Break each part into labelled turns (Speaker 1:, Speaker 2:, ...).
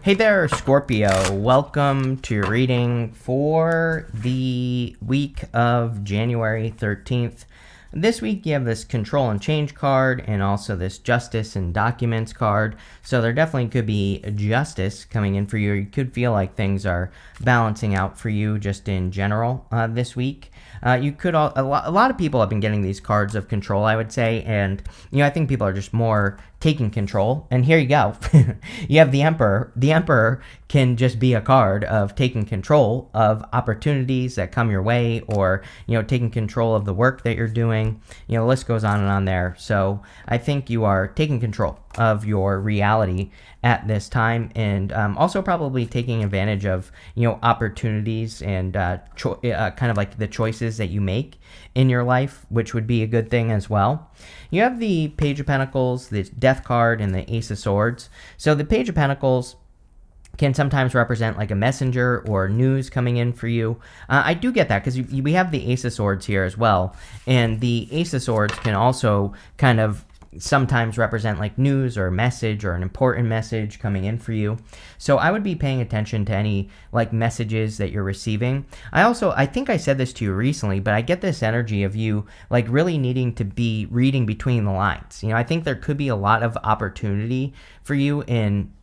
Speaker 1: Hey there, Scorpio. Welcome to your reading for the week of January 13th. This week you have this Control and Change card and also this Justice and Documents card. So there definitely could be justice coming in for you. You could feel like things are balancing out for you just in general this week. A lot of people have been getting these cards of control, I would say, and I think people are just more taking control. And here you go. You have the Emperor. The Emperor can just be a card of taking control of opportunities that come your way, or taking control of the work that you're doing. The list goes on and on there. So I think you are taking control of your reality at this time, and also probably taking advantage of opportunities and kind of like the choices that you make in your life, which would be a good thing as well. You have the Page of Pentacles, the Death card, and the Ace of Swords. So the Page of Pentacles can sometimes represent like a messenger or news coming in for you. I do get that because we have the Ace of Swords here as well, and the Ace of Swords can also kind of sometimes represent like news or message or an important message coming in for you. So I would be paying attention to any like messages that you're receiving. I think I said this to you recently, but I get this energy of you like really needing to be reading between the lines. I think there could be a lot of opportunity for you in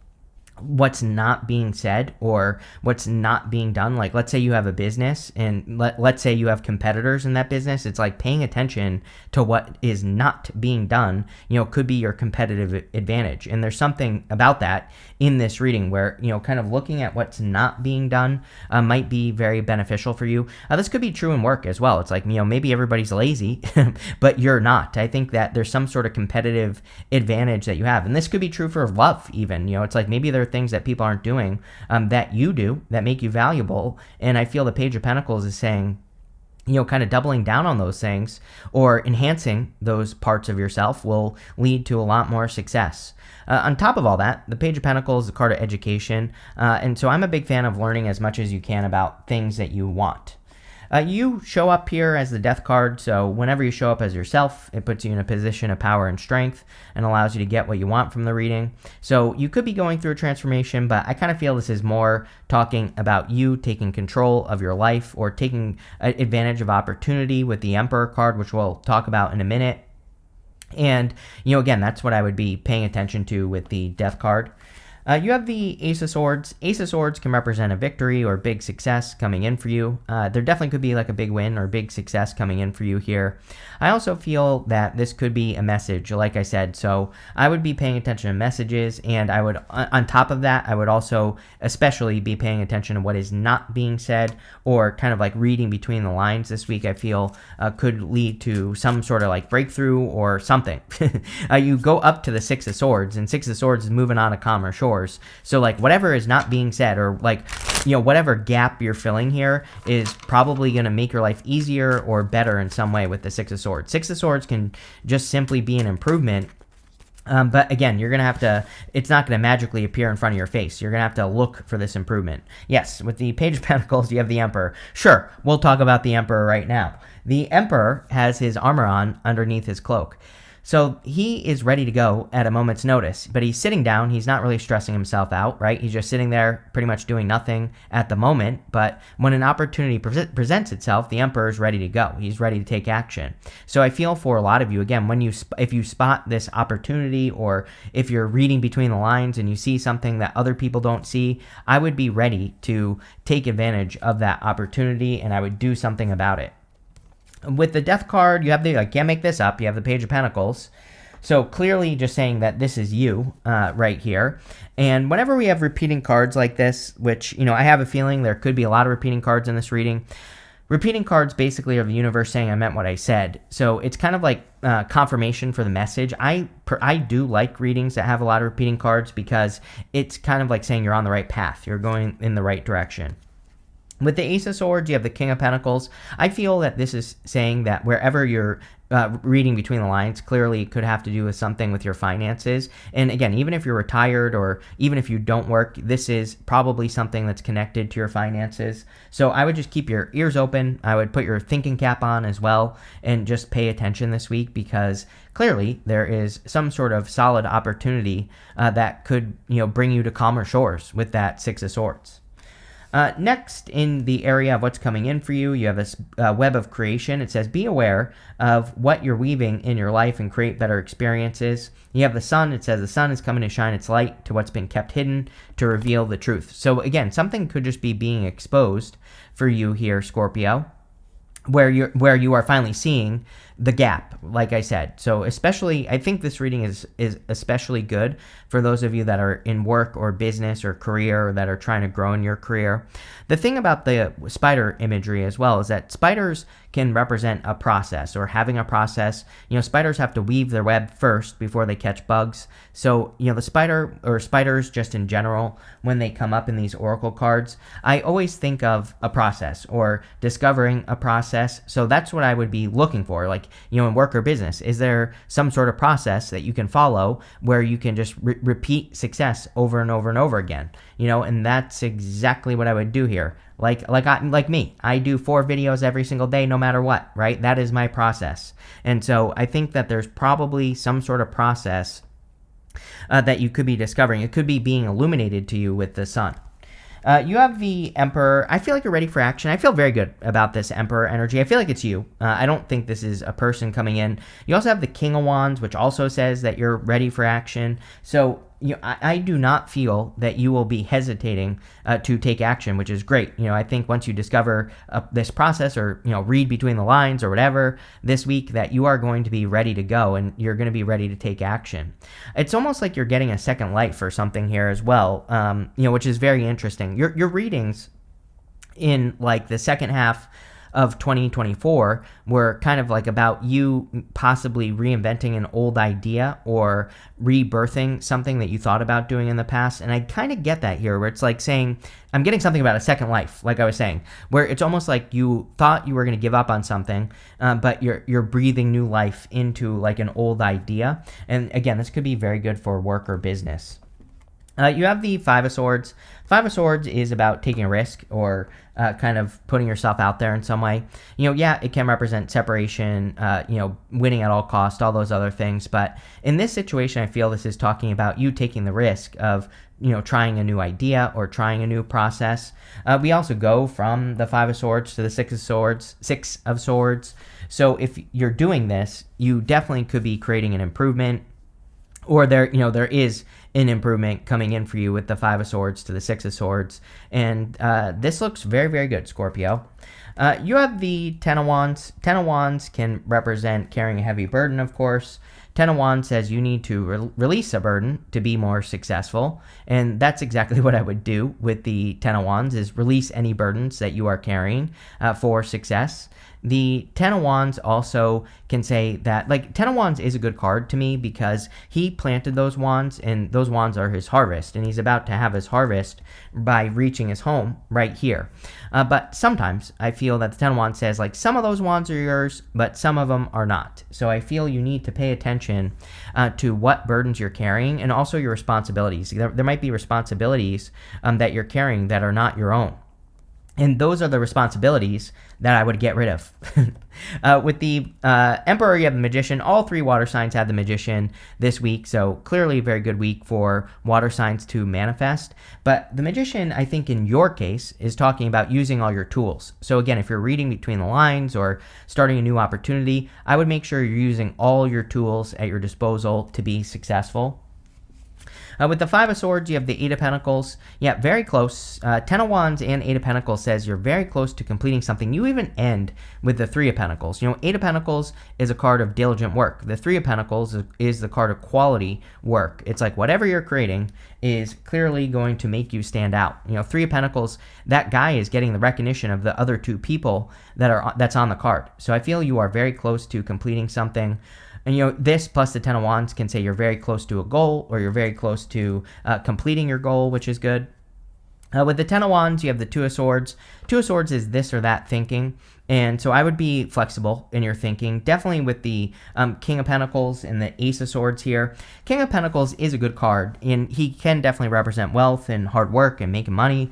Speaker 1: what's not being said or what's not being done. Like, let's say you have a business and let's say you have competitors in that business. It's like paying attention to what is not being done, could be your competitive advantage. And there's something about that in this reading where, kind of looking at what's not being done might be very beneficial for you. This could be true in work as well. It's like, maybe everybody's lazy, but you're not. I think that there's some sort of competitive advantage that you have. And this could be true for love even. It's like maybe there are things that people aren't doing that you do that make you valuable. And I feel the Page of Pentacles is saying, kind of doubling down on those things or enhancing those parts of yourself will lead to a lot more success. On top of all that, the Page of Pentacles is a card of education. And so I'm a big fan of learning as much as you can about things that you want. You show up here as the Death card, so whenever you show up as yourself, it puts you in a position of power and strength and allows you to get what you want from the reading. So you could be going through a transformation, but I kind of feel this is more talking about you taking control of your life or taking advantage of opportunity with the Emperor card, which we'll talk about in a minute. And, again, that's what I would be paying attention to with the Death card. You have the Ace of Swords. Ace of Swords can represent a victory or big success coming in for you. There definitely could be like a big win or big success coming in for you here. I also feel that this could be a message, like I said. So I would be paying attention to messages, and I would, on top of that, I would also especially be paying attention to what is not being said or kind of like reading between the lines this week. I feel could lead to some sort of like breakthrough or something. You go up to the Six of Swords, and Six of Swords is moving on a calmer shore. So like whatever is not being said or like, whatever gap you're filling here is probably going to make your life easier or better in some way with the Six of Swords. Six of Swords can just simply be an improvement. But again, you're going to have to, it's not going to magically appear in front of your face. You're going to have to look for this improvement. Yes, with the Page of Pentacles, you have the Emperor. Sure, we'll talk about the Emperor right now. The Emperor has his armor on underneath his cloak. So he is ready to go at a moment's notice, but he's sitting down. He's not really stressing himself out, right? He's just sitting there pretty much doing nothing at the moment. But when an opportunity presents itself, the Emperor is ready to go. He's ready to take action. So I feel for a lot of you, again, when if you spot this opportunity or if you're reading between the lines and you see something that other people don't see, I would be ready to take advantage of that opportunity and I would do something about it. With the Death card, you have I can't make this up, you have the Page of Pentacles. So clearly just saying that this is you right here. And whenever we have repeating cards like this, which, I have a feeling there could be a lot of repeating cards in this reading. Repeating cards basically are the universe saying I meant what I said. So it's kind of like confirmation for the message. I do like readings that have a lot of repeating cards because it's kind of like saying you're on the right path. You're going in the right direction. With the Ace of Swords, you have the King of Pentacles. I feel that this is saying that wherever you're reading between the lines, clearly it could have to do with something with your finances. And again, even if you're retired or even if you don't work, this is probably something that's connected to your finances. So I would just keep your ears open. I would put your thinking cap on as well and just pay attention this week, because clearly there is some sort of solid opportunity that could bring you to calmer shores with that Six of Swords. Next, in the area of what's coming in for you, you have this web of creation. It says, be aware of what you're weaving in your life and create better experiences. You have the sun. It says the sun is coming to shine its light to what's been kept hidden to reveal the truth. So again, something could just be being exposed for you here, Scorpio, where you are finally seeing the gap, like I said. So especially, I think this reading is especially good for those of you that are in work or business or career, or that are trying to grow in your career. The thing about the spider imagery as well is that spiders can represent a process, or having a process. Spiders have to weave their web first before they catch bugs. So, the spider, or spiders just in general, when they come up in these oracle cards, I always think of a process or discovering a process. So that's what I would be looking for. Like, in work or business, is there some sort of process that you can follow where you can just repeat success over and over and over again? And that's exactly what I would do here. Like me, I do 4 videos every single day, no matter what, right? That is my process. And so I think that there's probably some sort of process that you could be discovering. It could be being illuminated to you with the sun. You have the Emperor. I feel like you're ready for action. I feel very good about this Emperor energy. I feel like it's you. I don't think this is a person coming in. You also have the King of Wands, which also says that you're ready for action. So I do not feel that you will be hesitating to take action, which is great. I think once you discover this process, or read between the lines or whatever this week, that you are going to be ready to go and you're going to be ready to take action. It's almost like you're getting a second life or something here as well, which is very interesting. Your readings in like the second half of 2024 were kind of like about you possibly reinventing an old idea or rebirthing something that you thought about doing in the past. And I kind of get that here, where it's like saying, I'm getting something about a second life, like I was saying, where it's almost like you thought you were going to give up on something, but you're breathing new life into like an old idea. And again, this could be very good for work or business. You have the Five of Swords. Five of Swords is about taking a risk, or kind of putting yourself out there in some way. It can represent separation, winning at all costs, all those other things. But in this situation, I feel this is talking about you taking the risk of, trying a new idea or trying a new process. We also go from the Five of Swords to the Six of Swords. So if you're doing this, you definitely could be creating an improvement, or there is an improvement coming in for you with the Five of Swords to the Six of Swords. And this looks very, very good, Scorpio. You have the Ten of Wands. Ten of Wands can represent carrying a heavy burden, of course. Ten of Wands says you need to release a burden to be more successful. And that's exactly what I would do with the Ten of Wands, is release any burdens that you are carrying for success. The Ten of Wands also can say that, like, Ten of Wands is a good card to me because he planted those wands, and those wands are his harvest, and he's about to have his harvest by reaching his home right here. But sometimes I feel that the Ten of Wands says, like, some of those wands are yours, but some of them are not. So I feel you need to pay attention to what burdens you're carrying, and also your responsibilities. There might be responsibilities that you're carrying that are not your own. And those are the responsibilities that I would get rid of. With the Emperor, you have the Magician. All 3 water signs have the Magician this week, so clearly a very good week for water signs to manifest. But the Magician, I think in your case, is talking about using all your tools. So again, if you're reading between the lines or starting a new opportunity, I would make sure you're using all your tools at your disposal to be successful. With the Five of Swords, you have the Eight of Pentacles. Yeah, very close. Ten of Wands and Eight of Pentacles says you're very close to completing something. You even end with the Three of Pentacles. Eight of Pentacles is a card of diligent work. The Three of Pentacles is the card of quality work. It's like whatever you're creating is clearly going to make you stand out. Three of Pentacles, that guy is getting the recognition of the other 2 people that's on the card. So I feel you are very close to completing something. And this plus the Ten of Wands can say you're very close to a goal, or you're very close to completing your goal, which is good. With the Ten of Wands, you have the Two of Swords. Two of Swords is this or that thinking. And so I would be flexible in your thinking. Definitely with the King of Pentacles and the Ace of Swords here. King of Pentacles is a good card, and he can definitely represent wealth and hard work and making money.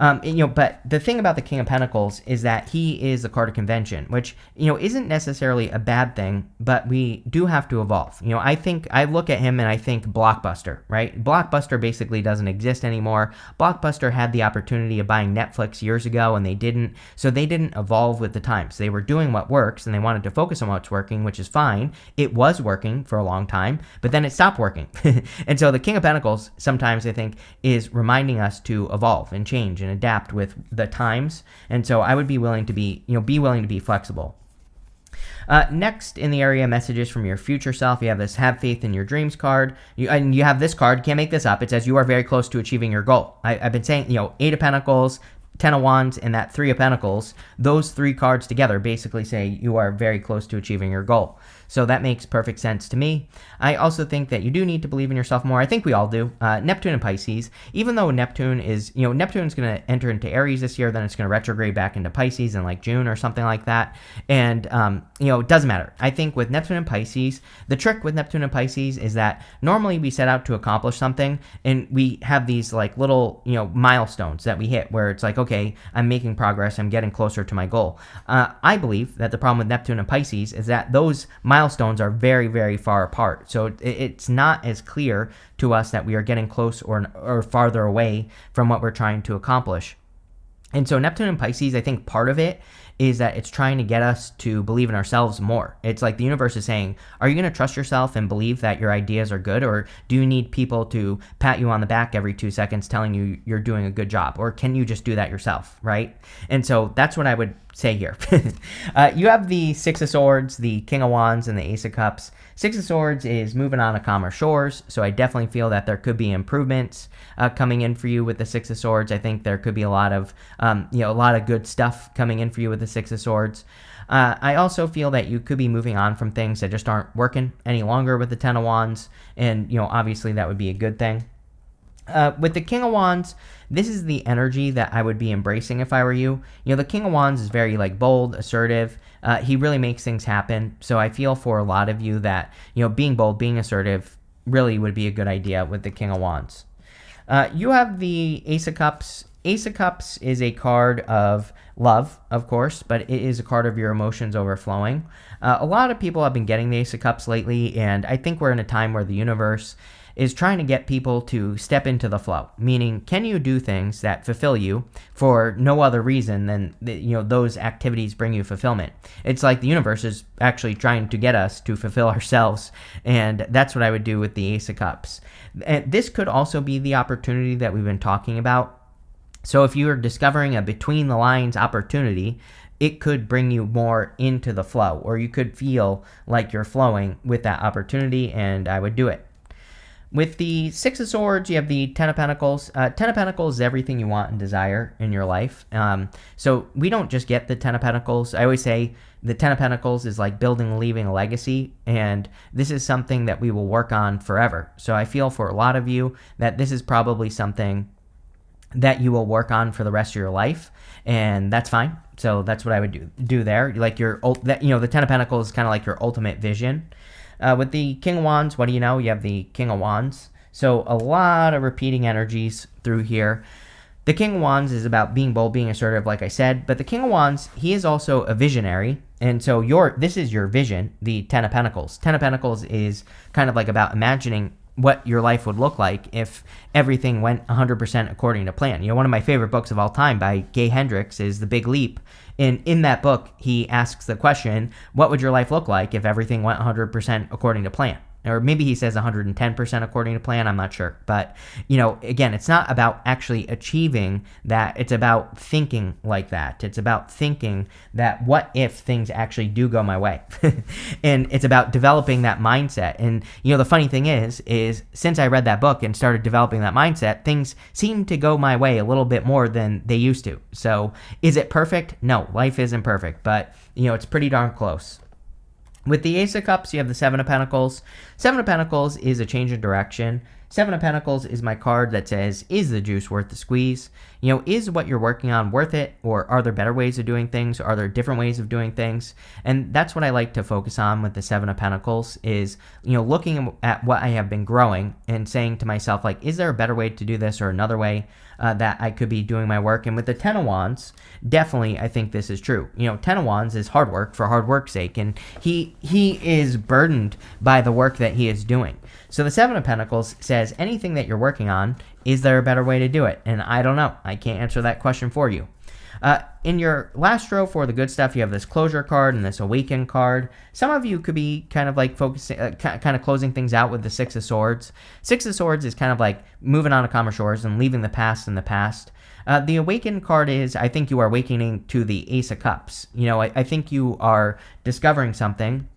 Speaker 1: But the thing about the King of Pentacles is that he is a card of convention, which, isn't necessarily a bad thing, but we do have to evolve. I look at him and I think Blockbuster, right? Blockbuster basically doesn't exist anymore. Blockbuster had the opportunity of buying Netflix years ago and they didn't. So they didn't evolve with the times. They were doing what works and they wanted to focus on what's working, which is fine. It was working for a long time, but then it stopped working. And so the King of Pentacles sometimes I think is reminding us to evolve and change and adapt with the times. And so I would be willing to be flexible. Next in the area messages from your future self, you have this Have Faith in Your Dreams card. You have this card, can't make this up. It says you are very close to achieving your goal. I've been saying, Eight of Pentacles, Ten of Wands, and that Three of Pentacles, those three cards together basically say you are very close to achieving your goal. So that makes perfect sense to me. I also think that you do need to believe in yourself more. I think we all do. Neptune and Pisces, even though Neptune is, Neptune's going to enter into Aries this year, then it's going to retrograde back into Pisces in like June or something like that. And, it doesn't matter. I think with Neptune and Pisces, the trick with Neptune and Pisces is that normally we set out to accomplish something and we have these like little, milestones that we hit where it's like, okay, I'm making progress. I'm getting closer to my goal. I believe that the problem with Neptune and Pisces is that those milestones are very, very far apart. So it's not as clear to us that we are getting close or farther away from what we're trying to accomplish. And so Neptune and Pisces, I think part of it is that it's trying to get us to believe in ourselves more. It's like the universe is saying, are you going to trust yourself and believe that your ideas are good? Or do you need people to pat you on the back every 2 seconds telling you you're doing a good job? Or can you just do that yourself, right? And so that's what I would say here. You have the Six of Swords, the King of Wands, and the Ace of Cups. Six of Swords is moving on to calmer shores, so I definitely feel that there could be improvements coming in for you with the Six of Swords. I think there could be a lot of good stuff coming in for you with the Six of Swords. I also feel that you could be moving on from things that just aren't working any longer with the Ten of Wands, and obviously that would be a good thing. With the King of Wands, this is the energy that I would be embracing if I were you. The King of Wands is very bold, assertive. He really makes things happen. So I feel for a lot of you that, being bold, being assertive really would be a good idea with the King of Wands. You have the Ace of Cups. Ace of Cups is a card of love, of course, but it is a card of your emotions overflowing. A lot of people have been getting the Ace of Cups lately, and I think we're in a time where the universe is trying to get people to step into the flow, meaning can you do things that fulfill you for no other reason than those activities bring you fulfillment. It's like the universe is actually trying to get us to fulfill ourselves, and that's what I would do with the Ace of Cups. And this could also be the opportunity that we've been talking about. So if you're discovering a between the lines opportunity, it could bring you more into the flow, or you could feel like you're flowing with that opportunity, and I would do it. With the Six of Swords, you have the Ten of Pentacles. Ten of Pentacles is everything you want and desire in your life. So we don't just get the Ten of Pentacles. I always say the Ten of Pentacles is like building and leaving a legacy, and this is something that we will work on forever. So I feel for a lot of you that this is probably something that you will work on for the rest of your life, and that's fine. So that's what I would do there. Like the Ten of Pentacles is kind of like your ultimate vision. With the King of Wands, what do you know? You have the King of Wands. So a lot of repeating energies through here. The King of Wands is about being bold, being assertive, like I said. But the King of Wands, he is also a visionary. And so this is your vision, the Ten of Pentacles. Ten of Pentacles is kind of like about imagining what your life would look like if everything went 100% according to plan. One of my favorite books of all time by Gay Hendricks is The Big Leap. And in that book, he asks the question, what would your life look like if everything went 100% according to plan? Or maybe he says 110% according to plan, I'm not sure. But, again, it's not about actually achieving that. It's about thinking like that. It's about thinking that what if things actually do go my way? And it's about developing that mindset. And, the funny thing is since I read that book and started developing that mindset, things seem to go my way a little bit more than they used to. So is it perfect? No, life isn't perfect, but, it's pretty darn close. With the Ace of Cups, you have the Seven of Pentacles. Seven of Pentacles is a change in direction. Seven of Pentacles is my card that says, is the juice worth the squeeze? Is what you're working on worth it? Or are there better ways of doing things? Are there different ways of doing things? And that's what I like to focus on with the Seven of Pentacles is, looking at what I have been growing and saying to myself, like, is there a better way to do this or another way that I could be doing my work? And with the Ten of Wands, definitely I think this is true. Ten of Wands is hard work for hard work's sake, and he is burdened by the work that he is doing. So the Seven of Pentacles says, anything that you're working on, is there a better way to do it? And I don't know. I can't answer that question for you. In your last row for the good stuff, you have this closure card and this awaken card. Some of you could be kind of like focusing, kind of closing things out with the Six of Swords. Six of Swords is kind of like moving on to calmer shores and leaving the past in the past. The awaken card is, I think you are awakening to the Ace of Cups. I think you are discovering something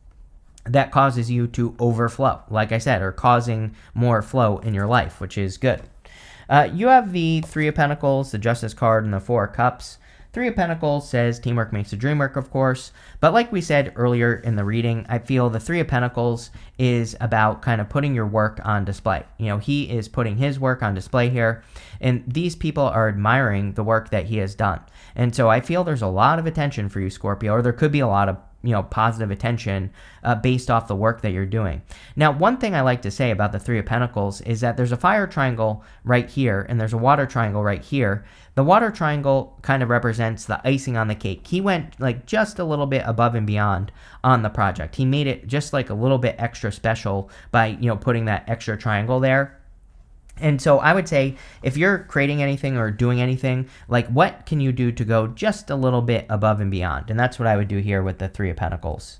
Speaker 1: that causes you to overflow, like I said, or causing more flow in your life, which is good. You have the Three of Pentacles, the Justice card, and the Four of Cups. Three of Pentacles says teamwork makes the dream work, of course. But like we said earlier in the reading, I feel the Three of Pentacles is about kind of putting your work on display. He is putting his work on display here, and these people are admiring the work that he has done. And so I feel there's a lot of attention for you, Scorpio, or there could be a lot of positive attention based off the work that you're doing. Now, one thing I like to say about the Three of Pentacles is that there's a fire triangle right here, and there's a water triangle right here. The water triangle kind of represents the icing on the cake. He went like just a little bit above and beyond on the project. He made it just like a little bit extra special by, putting that extra triangle there. And so I would say if you're creating anything or doing anything, like what can you do to go just a little bit above and beyond? And that's what I would do here with the Three of Pentacles.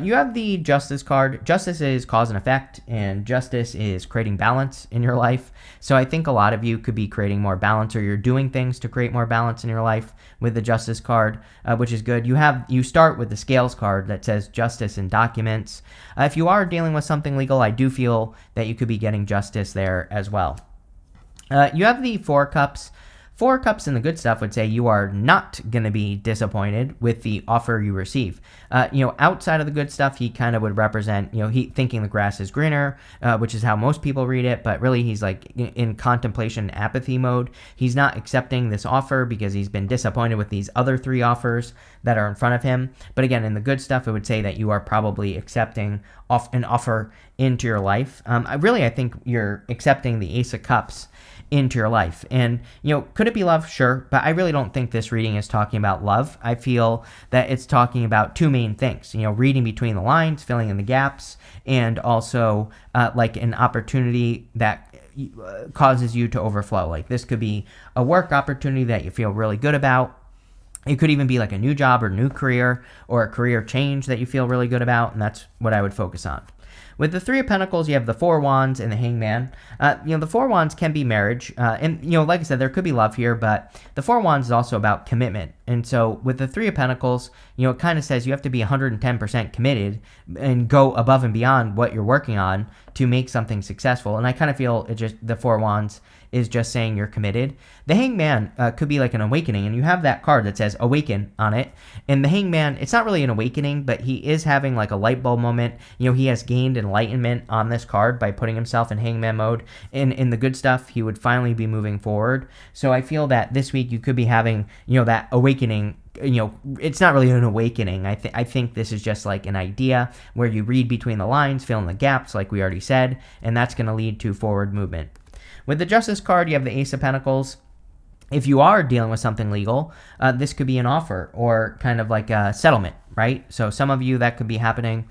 Speaker 1: You have the Justice card. Justice is cause and effect, and justice is creating balance in your life. So I think a lot of you could be creating more balance, or you're doing things to create more balance in your life with the Justice card, which is good. You start with the Scales card that says justice in documents. If you are dealing with something legal, I do feel that you could be getting justice there as well. You have the Four of Cups. Four of Cups in the good stuff would say you are not going to be disappointed with the offer you receive. Outside of the good stuff, he kind of would represent, he thinking the grass is greener, which is how most people read it. But really, he's like in contemplation apathy mode. He's not accepting this offer because he's been disappointed with these other three offers that are in front of him. But again, in the good stuff, it would say that you are probably accepting an offer into your life. I think you're accepting the Ace of Cups into your life. And, could it be love? Sure. But I really don't think this reading is talking about love. I feel that it's talking about two main things, reading between the lines, filling in the gaps, and also like an opportunity that causes you to overflow. Like this could be a work opportunity that you feel really good about. It could even be like a new job or new career or a career change that you feel really good about. And that's what I would focus on. With the Three of Pentacles, you have the Four of Wands and the Hangman. The Four of Wands can be marriage. And, like I said, there could be love here, but the Four of Wands is also about commitment. And so with the Three of Pentacles, it kind of says you have to be 110% committed and go above and beyond what you're working on to make something successful. And I kind of feel the Four of Wands is just saying you're committed. The Hangman could be like an awakening, and you have that card that says awaken on it. And the Hangman, it's not really an awakening, but he is having like a light bulb moment. He has gained enlightenment on this card by putting himself in Hangman mode. And in the good stuff, he would finally be moving forward. So I feel that this week you could be having, that awakening. It's not really an awakening. I think this is just like an idea where you read between the lines, fill in the gaps, like we already said, and that's going to lead to forward movement. With the Justice card, you have the Ace of Pentacles. If you are dealing with something legal, this could be an offer or kind of like a settlement, right? So some of you, that could be happening.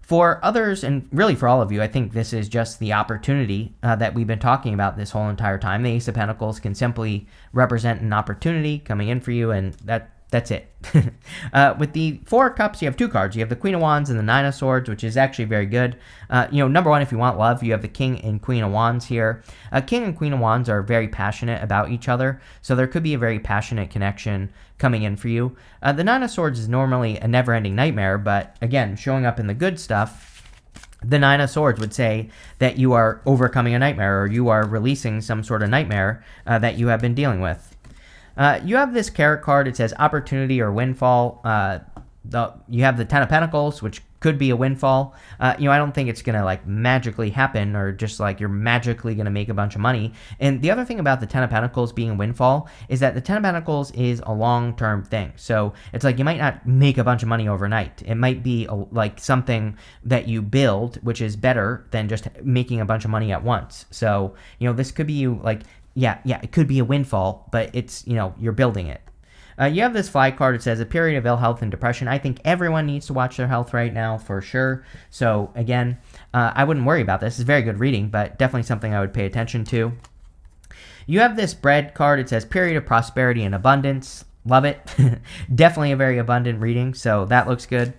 Speaker 1: For others, and really for all of you, I think this is just the opportunity that we've been talking about this whole entire time. The Ace of Pentacles can simply represent an opportunity coming in for you, and that's it. With the Four of Cups, you have two cards. You have the Queen of Wands and the Nine of Swords, which is actually very good. Number one, if you want love, you have the King and Queen of Wands here. King and Queen of Wands are very passionate about each other, so there could be a very passionate connection coming in for you. The Nine of Swords is normally a never-ending nightmare, but again, showing up in the good stuff, the Nine of Swords would say that you are overcoming a nightmare, or you are releasing some sort of nightmare that you have been dealing with. You have this Carrot card. It says opportunity or windfall. You have the Ten of Pentacles, which could be a windfall. I don't think it's gonna like magically happen, or just like you're magically gonna make a bunch of money. And the other thing about the Ten of Pentacles being a windfall is that the Ten of Pentacles is a long-term thing. So it's like you might not make a bunch of money overnight. It might be like something that you build, which is better than just making a bunch of money at once. So this could be you like, yeah, it could be a windfall, but it's you're building it. You have this fly card. It says a period of ill health and depression. I think everyone needs to watch their health right now for sure. So again, I wouldn't worry about this. It's very good reading, but definitely something I would pay attention to. You have this bread card. It says period of prosperity and abundance. Love it. Definitely a very abundant reading, so that looks good.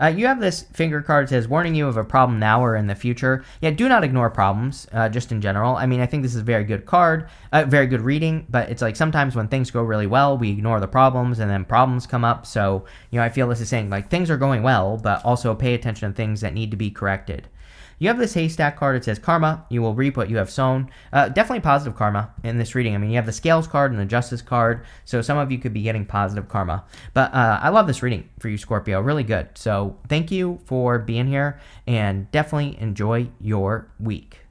Speaker 1: You have this finger card. It says warning you of a problem now or in the future. Yeah, do not ignore problems, just in general. I mean, I think this is a very good card, very good reading, but it's like sometimes when things go really well, we ignore the problems and then problems come up. So, I feel this is saying like things are going well, but also pay attention to things that need to be corrected. You have this haystack card. It says karma. You will reap what you have sown. Definitely positive karma in this reading. I mean, you have the scales card and the justice card. So some of you could be getting positive karma. But I love this reading for you, Scorpio. Really good. So thank you for being here, and definitely enjoy your week.